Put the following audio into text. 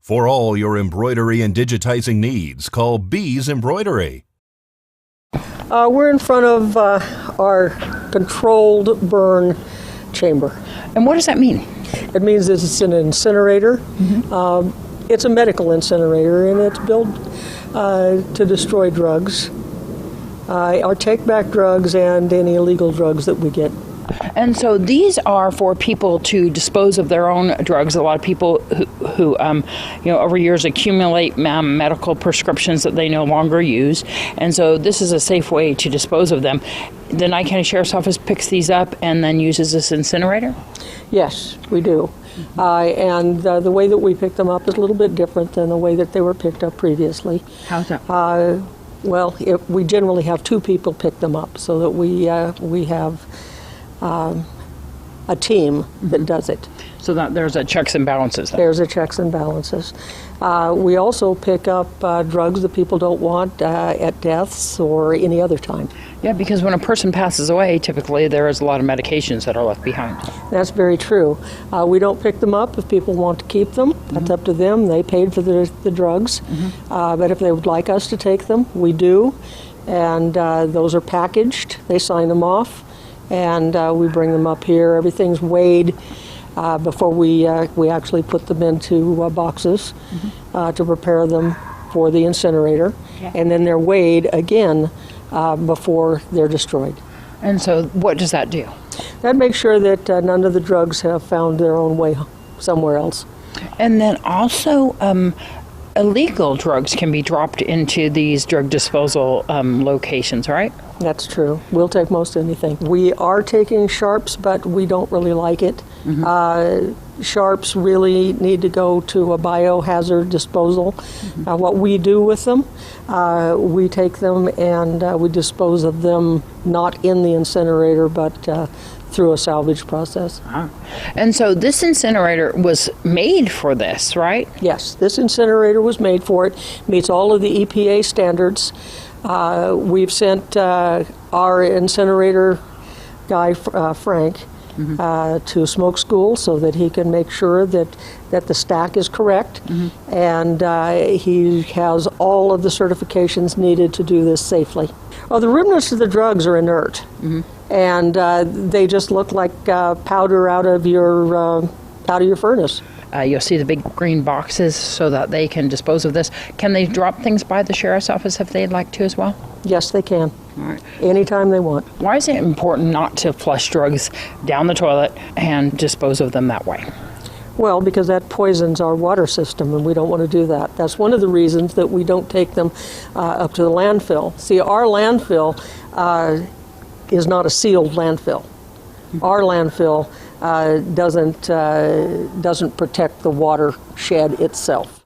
For all your embroidery and digitizing needs, call Bees Embroidery. We're in front of our controlled burn chamber. And what does that mean? It means it's an incinerator. Mm-hmm. It's a medical incinerator, and it's built to destroy drugs, or take back drugs and any illegal drugs that we get. And so these are for people to dispose of their own drugs. A lot of people who over years accumulate medical prescriptions that they no longer use. And so this is a safe way to dispose of them. The Nye County Sheriff's Office picks these up and then uses this incinerator? Yes, we do. And the way that we pick them up is a little bit different than the way that they were picked up previously. How's that? Well, we generally have two people pick them up so that we have a team that does it. So that there's a checks and balances then. There's a checks and balances. We also pick up drugs that people don't want at deaths or any other time. Yeah, because when a person passes away, typically there is a lot of medications that are left behind. That's very true. We don't pick them up if people want to keep them. That's up to them. They paid for the drugs. But if they would like us to take them, we do. And those are packaged. They sign them off. And we bring them up here. Everything's weighed before we actually put them into boxes to prepare them for the incinerator. Yeah. And then they're weighed again before they're destroyed. And so what does that do? That makes sure that none of the drugs have found their own way somewhere else. And then also illegal drugs can be dropped into these drug disposal locations, right? That's true. We'll take most anything. We are taking sharps, but we don't really like it. Sharps really need to go to a biohazard disposal. What we do with them, we take them and we dispose of them not in the incinerator, but through a salvage process. And so this incinerator was made for this, right? Yes, this incinerator was made for it. Meets all of the EPA standards. We've sent our incinerator guy, Frank, to smoke school so that he can make sure that the stack is correct. And he has all of the certifications needed to do this safely. Well, the remnants of the drugs are inert. And they just look like powder out of your furnace. You'll see the big green boxes so that they can dispose of this. Can they drop things by the Sheriff's Office if they'd like to as well? Yes, they can. All right. Anytime they want. Why is it important not to flush drugs down the toilet and dispose of them that way? Well, because that poisons our water system, and we don't want to do that. That's one of the reasons that we don't take them up to the landfill. See, our landfill is not a sealed landfill. Our landfill doesn't protect the watershed itself.